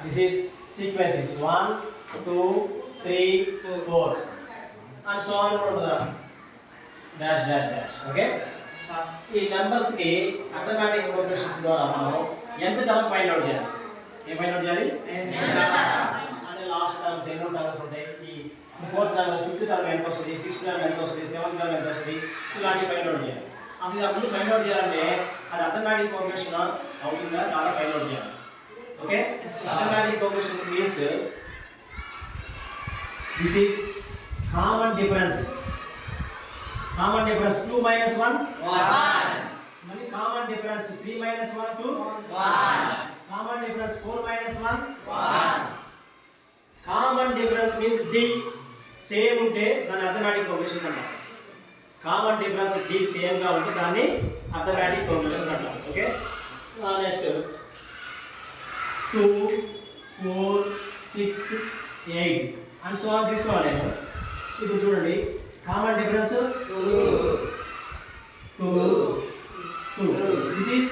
This is sequences 1, 2, 3, 4 and so on dash dash dash. Okay, ఈ numbers కి arithmetic progressions ద్వారా మనం ఎంత టర్మ్ ఫైండ్ అవుట్ చేయాలి? ఏం ఫైండ్ అవుట్ చేయాలి? అంటే లాస్ట్ టర్మ్స్ ఎన్నో టర్మ్స్ ఉంటాయి. ఈ ఫోర్త్ టర్మ్, ఫిఫ్త్ టర్మ్ ఎంత వస్తుంది, సిక్స్త్ టర్మ్ ఎంత వస్తుంది, సెవెంత్ టర్మ్ ఎంత వస్తుంది, ఇలాంటి ఫైండ్ అవుట్ చేయాలి. అసలు అప్పుడు ఫైండ్ అవుట్ చేయాలంటే అది అర్థమెటిక్ ప్రోగ్రెషన్ అవుతుందా కాదా ఫైండ్ అవుట్ చేయాలి. Okay, arithmetic progression means this is common difference 2 minus 1 మళ్ళీ common difference 3 minus 1 2 common difference 4 minus 1 common difference means d same ఉంటే దాన్ని అర్థమెటిక్ ప్రోగ్రెషన్స్ అంటారు. కామన్ డిఫరెన్స్ d సేమ్ గా ఉంటే దాన్ని అర్థమెటిక్ ప్రోగ్రెషన్స్ అంటారు. Okay, next 2 4 6 8 and so on తీసుకోవాలి. ఇప్పుడు చూడండి, common difference 2 this is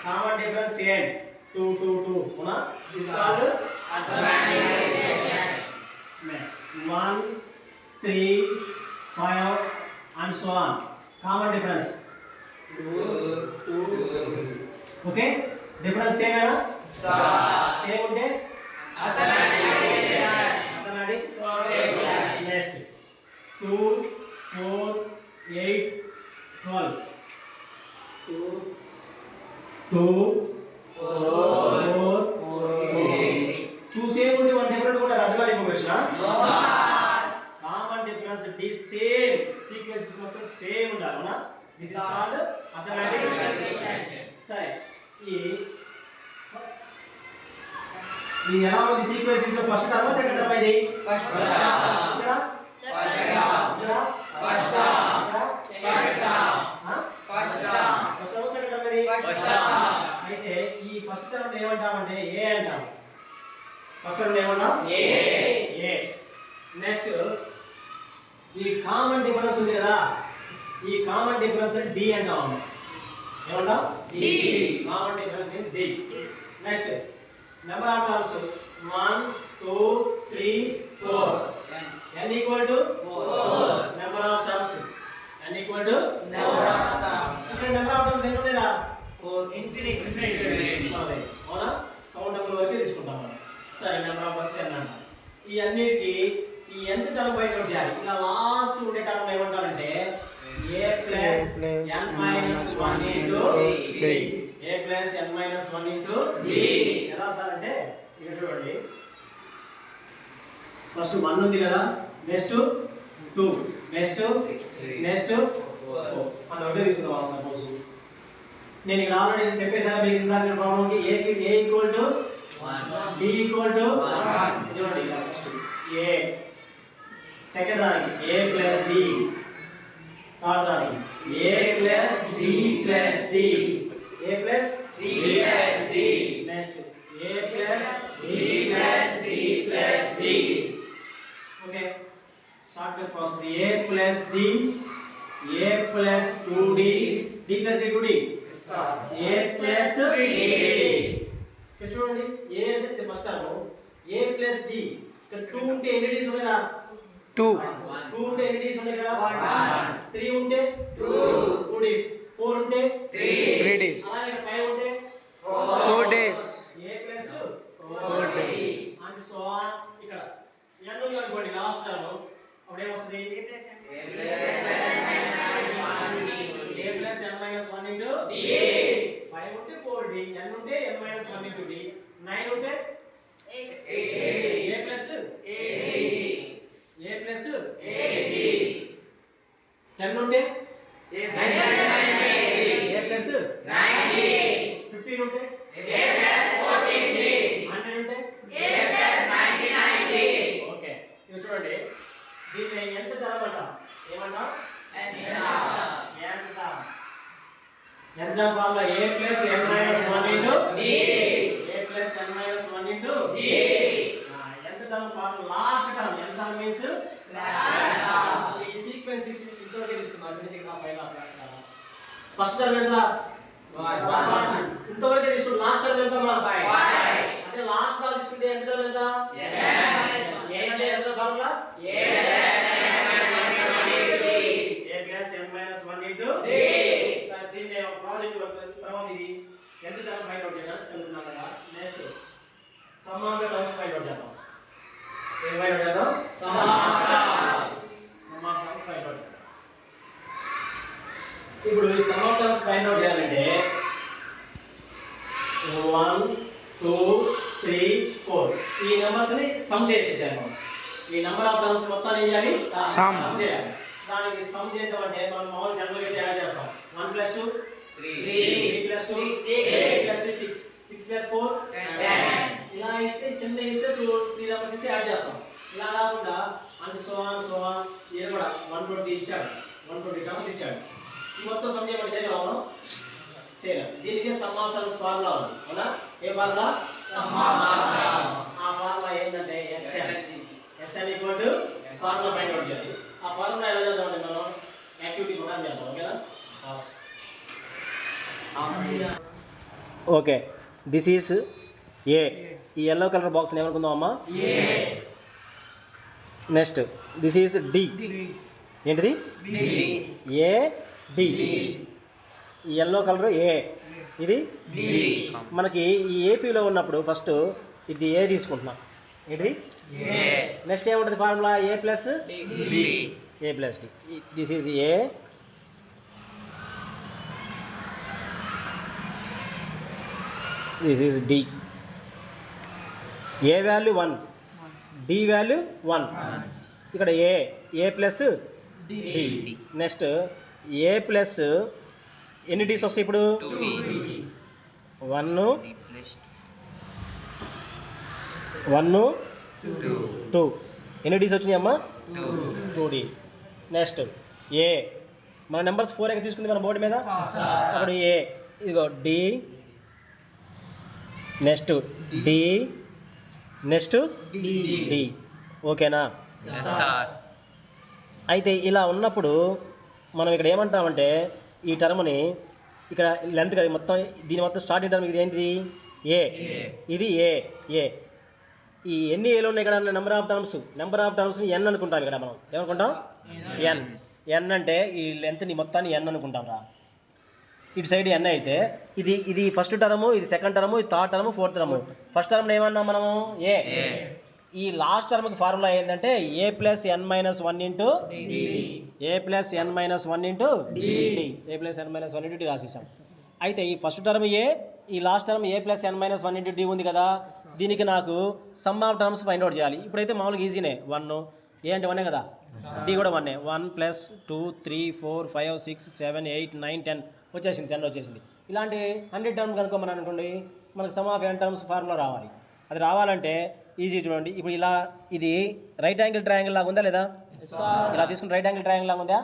common difference same 2 2 2 అవునా, this called arithmetic progression. Next 1 3 5 and so on common difference 2 okay, difference same అయినా same ఉంటే అర్థమెటిక్ ప్రోగ్రెషన్. నెక్స్ట్ 2 4 8 12 2 4 2 సేమ్ ఉంటే one different కూడా arithmetic progression. Common difference d same, sequences మొత్తం same ఉండాలి అవునా, this is called arithmetic progression. సరే, ఈ ఎలా ఉంది సీక్వెన్సెస్ లో ఫస్ట్ టర్మ్ సెకండ్ టర్మ్ ఇది ఫస్ట్ టర్మ్ ఇక్కడ first term first term second term ఇది ఫస్ట్ టర్మ్. అయితే ఈ ఫస్ట్ టర్మ్ ఏమంటామంటే ఏ అంటాం. ఫస్ట్ టర్మ్ ఏమన్నా ఏ. నెక్స్ట్ ఈ కామన్ డిఫరెన్స్ ఉంది కదా, ఈ కామన్ డిఫరెన్స్ d అంటాం. ఏమంటాం? d. Common difference means d. Next number of terms 1 2 3 4 n equal to 4 number of terms n equal to number of terms. ఇక్కడ number of terms ఎన్ని ఉన్నాయా? 4 ఇన్ఫినిటీ అవునా, కౌంటబుల్ వరకే తీసుకుంటాం మనం. సరే, number of terms n అంటాం. ఈ అన్నిటికి ఈ nth టర్మ్ ఫైండ్ అవుట్ చేయాలి. ఇలా లాస్ట్ ఉండే టర్మ్ ఏమంటారంటే a plus n minus 1 into d. a plus n minus 1 into d. ఎలా సార్ అంటే ఇక్కడ చూడండి, ఫస్ట్ 1 ఉంది కదా, నెక్స్ట్ 2 నెక్స్ట్ 4 అంతవరకు తీసుకుందాం. సపోజ్ నేను ఇక్కడ ఆల్రెడీ చెప్పేసాను మీకు ఇందాక ప్రాబ్లంకి a equal to 1 d equal to 1 చూడండి. ఫస్ట్ a, సెకండ్ దానికి a ప్లస్ d, థర్డ్ దానికి a plus d plus d, a plus d plus d, next a plus d plus d plus d. Okay, short cut process a plus d, a plus 2d, d plus d 2d, a plus 3d. ఇక్కడ చూడండి, a అంటే first term, a plus d. ఇక్కడ 2 ఉంటే ఎన్ని d's ఉన్నాయా? 2 ఉంటే ఎన్ని d's ఉన్నాయి కదా? 1. 3 ఉంటే 2 d's, 4 ఉంటే 3 d's, అలాగే 5 ఉంటే 4 days, a plus 4 days and so on. ఇక్కడ n ఉంది అనుకోండి లాస్ట్ టర్మ్, అప్పుడు ఏం వస్తుంది? a plus n minus 1 into d. 5 ఉంటే 4d, n ఉంటే n minus 1 into d, 9 ఉంటే 8, a plus 8d, 10 ఉంటే a plus 9d, 15 ఉంటే a plus 14d, 100 ఉంటే a plus 99d. ఓకే, ఇది చూడండి, దీన్ని ఎంత టర్మ్ అంటాం? ఏమంటాం? ఎంత వల్ల a plus n minus 1 into d, a plus n minus 1 into d. ఎంత టర్మ్ ఫార్మ్? Last term. ఎంత టర్మ్ మీన్స్ లాస్ట్ టర్మ్. ఈ సీక్వెన్సెస్ ఇంతవరకు తీసుకున్నాం. ఇక్కడ నుంచి ఇక్కడ ఫైనల్ అప్లై చేద్దాం. ఫస్ట్ టర్మ్ ఎంత? ఇంతవరకే తీసుకుంటే లాస్ట్ టర్మ్ ఎంత అదే లాస్ట్ టర్మ్ తీసుకుంటే ఎంత టర్మ్ ఎంత ఏ అంటే ఎంత formula a plus n minus 1 into d sir దీన్ని ఒక ప్రాజెక్ట్ తర్వాత ఇది ఎంత టర్మ్ ఫైండ్ అవుట్ చేయాలని అనుకున్నాం కదా next some of the terms find out చేద్దాం ఏం ఫైండ్ అవుట్ చేద్దాం some of terms find out ఇప్పుడు ఈ some of terms find out చేయాలంటే 1 2 3 4 ఈ నంబర్స్ ని సమ్ చేసేసాము ఈ నంబర్ ఆఫ్ టర్మ్స్ మొత్తాన్ని ఏం చేయాలి సమ్ చేయాలి దానికి సమ్ చేయడం అంటే మనం మామూలు జనరల్ గా యాడ్ చేస్తాం 1 + 2 3 3 + 2 6 6 + 4 10 ఇలా ఇస్తే చిన్న ఇస్తే 3 నంబర్స్ ఇస్తే యాడ్ చేస్తాం ఇలా కాకుండా అండ్ సో ఆన్ ఇది కూడా 120 ఇచ్చాడు 120 టర్మ్స్ ఇచ్చాడు ఈ మొత్తం సమ్ చేయమని చేయగలమా చేయలేం దీనికి సమ్ ఆఫ్ టర్మ్స్ ఫార్ములా ఉంది అవునా ఏ ఫార్ములా సమ్ ఆఫ్ టర్మ్స్ ఆ ఫార్ములా ఏంటంటే SN ఫార్ములా ఫైండ్ అవుట్ చేయాలి ఆ ఫార్ములా ఎలా చేద్దామంటే మనం యాక్టివిటీ ప్రకారం చేద్దాం ఓకేనా ఓకే దిస్ ఈస్ ఏ ఈ yellow కలర్ బాక్స్ ఏమనుకుందాం అమ్మా ఏ నెక్స్ట్ దిస్ ఈస్ డి ఏంటిది ఏ డి ఈ yellow కలర్ ఏ ఇది డి మనకి ఈ ఏపీలో ఉన్నప్పుడు ఫస్ట్ ఇది ఏ తీసుకుంటున్నాం ఏంటిది నెక్స్ట్ ఏముంటుంది formula a plus d this is a this is d a value 1 d value 1 ఇక్కడ a plus d next a plus ఎన్ని డీస్ వస్తాయి ఇప్పుడు 1 2 ఎన్ని డీస్ వచ్చినాయి అమ్మా 2D నెక్స్ట్ ఏ మన నెంబర్స్ 4 తీసుకుంది మన బోర్డు మీద అప్పుడు ఏ ఇదిగో d next d next d ఓకేనా అయితే ఇలా ఉన్నప్పుడు మనం ఇక్కడ ఏమంటామంటే ఈ టర్మ్ని ఇక్కడ లెంత్ కదా మొత్తం దీని మొత్తం స్టార్టింగ్ టర్మ్ ఇది ఏంటిది ఏ ఇది ఏ ఈ ఎన్ని ఏలు ఉన్నాయి ఇక్కడ నెంబర్ ఆఫ్ టర్మ్స్ని ఎన్ అనుకుంటాం ఇక్కడ మనం ఏమనుకుంటాం ఎన్ అంటే ఈ లెంత్ని మొత్తాన్ని ఎన్ అనుకుంటాం రా ఇటు సైడ్ ఎన్ అయితే ఇది ఫస్ట్ టర్ము ఇది సెకండ్ టర్ము ఇది third term fourth term first term ఏమన్నాం మనము ఏ ఈ లాస్ట్ టర్మ్కి ఫార్ములా ఏంటంటే A plus N minus 1 into A plus N minus 1 into D A plus N minus 1 into D రాసేసాం అయితే ఈ ఫస్ట్ టర్మ్ ఏ ఈ last term A plus N minus 1 into D ఉంది కదా దీనికి నాకు sum of terms find out చేయాలి ఇప్పుడైతే మామూలుగా ఈజీనే 1 ఏ అంటే 1 కదా డి కూడా 1 1 ప్లస్ 2 3 4 5 6 7 8 9 10 వచ్చేసింది 10 వచ్చేసింది ఇలాంటి 100 టర్మ్ కనుక్కోమని అనుకోండి మనకు sum of n terms formula రావాలి అది రావాలంటే ఈజీ చూడండి ఇప్పుడు ఇలా ఇది రైట్ యాంగిల్ ట్రయాంగిల్ లాగా ఉందా లేదా ఇలా తీసుకుని రైట్ యాంగిల్ ట్రయాంగిల్ లాగా ఉందా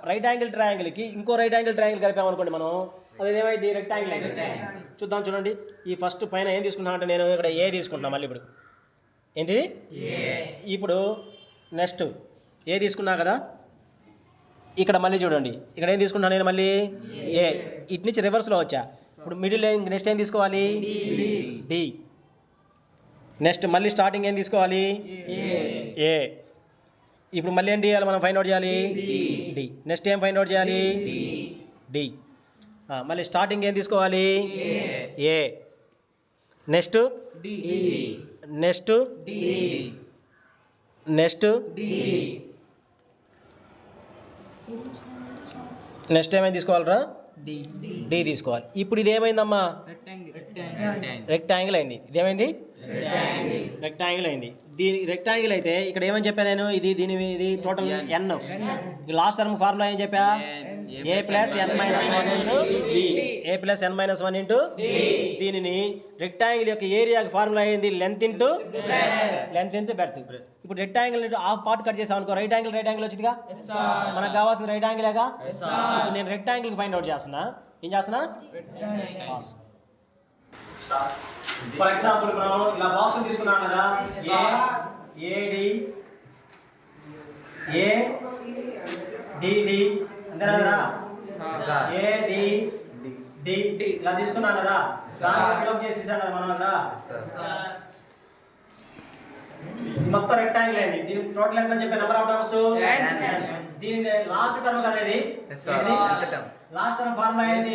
రైట్ యాంగిల్ ట్రయాంగిల్కి ఇంకో రైట్ యాంగిల్ ట్రయాంగిల్ కలిపామనుకోండి మనం అది ఏమైంది రెక్టాంగిల్ అయింది చూద్దాం చూడండి ఈ ఫస్ట్ పైన ఏం తీసుకుంటున్నా అంటే నేను ఇక్కడ ఏ తీసుకుంటున్నా మళ్ళీ ఇప్పుడు ఏంటి ఇప్పుడు నెక్స్ట్ ఏ తీసుకున్నా కదా ఇక్కడ మళ్ళీ చూడండి ఇక్కడ ఏం తీసుకున్నా నేను మళ్ళీ ఏ ఇటు నుంచి రివర్స్లో వచ్చా ఇప్పుడు మిడిల్ నెక్స్ట్ ఏం తీసుకోవాలి డి నెక్స్ట్ మళ్ళీ స్టార్టింగ్ ఏం తీసుకోవాలి ఏ ఇప్పుడు మళ్ళీ ఏం చేయాలి మనం ఫైండ్ అవుట్ చేయాలి డి నెక్స్ట్ ఏం ఫైండ్ అవుట్ చేయాలి డి మళ్ళీ స్టార్టింగ్ ఏం తీసుకోవాలి ఏ నెక్స్ట్ నెక్స్ట్ నెక్స్ట్ నెక్స్ట్ ఏమైంది తీసుకోవాలరా డి తీసుకోవాలి ఇప్పుడు ఇది ఏమైందమ్మా రెక్టాంగిల్ అయింది ఇదేమైంది రెక్టాంగిల్ అయింది దీని రెక్టాంగిల్ అయితే ఇక్కడ ఏమని చెప్పా నేను ఇది టోటల్ ఎన్ లాస్ట్ టర్మ్ ఫార్ములా ఏం చెప్పా ఏ plus N minus 1 into D A plus N minus 1 into దీనిని రెక్టాంగిల్ యొక్క ఏరియాకి ఫార్ములా అయింది లెంత్ ఇంటూ బెర్త్ ఇప్పుడు రెక్టాంగిల్ హాఫ్ పార్ట్ కట్ చేసాం అనుకో రైట్ యాంగిల్ వచ్చిందిగా మనకు కావాల్సిన రైట్ యాంగిలేగా నేను రెక్టాంగిల్ ఫైండ్ అవుట్ చేస్తున్నా ఏం చేస్తున్నా ఫర్ ఎగ్జాంపుల్ మనం ఇలా బాక్స్ తీసుకున్నాం కదా ఏడి ఏడిడి అంతేనా ఏడిడి డి ఇలా తీసుకున్నాం కదా దాన్ని ఫిలప్ చేసేసాం కదా మనం ఇక్కడ మొత్తం రెక్టాంగిల్ అయింది దీని టోటల్ ఎంత చెప్పే నెంబర్ ఆఫ్ టర్మ్స్ దీని లాస్ట్ టర్మ్ కదా ఇది లాస్ట్ టర్మ్ ఫార్ములా ఏంటి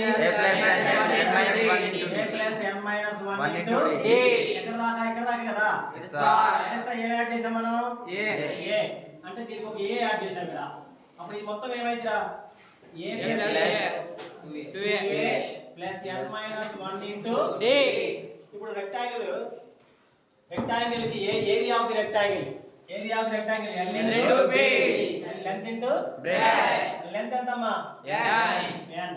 a plus n minus 1 into a ఎక్కడ దాకా కదా నెక్స్ట్ ఏ యాడ్ చేసాం మనం a అంటే దీనికి ఒక a యాడ్ చేసాం ఇక్కడ అప్పుడు ఇది మొత్తం ఏమైందిరా a plus n minus 1 into a ఇప్పుడు రెక్టాంగిల్ కి area of the rectangle L into B length into breadth length ఎంతమ్మా n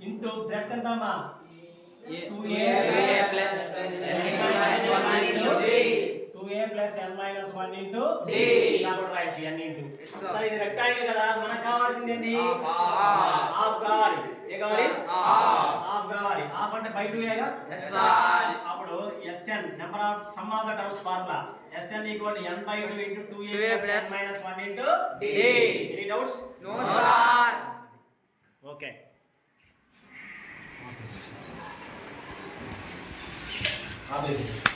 into breadth ఎంతమ్మా 2a plus n minus 1 into d 2a plus n minus 1 into d ఇలా కూడా రాయొచ్చు n into సరే ఇది rectangle కదా మనకు కావాల్సింది ఏంది హాఫ్ కావాలి ఏ కావాలి హాఫ్ కావాలి హాఫ్ అంటే బై 2a గా అప్పుడు Sn number of some of the terms formula Sn equal to n by 2 into 2a plus n minus 1 into d. Any doubts? No sir. Okay. Awesome.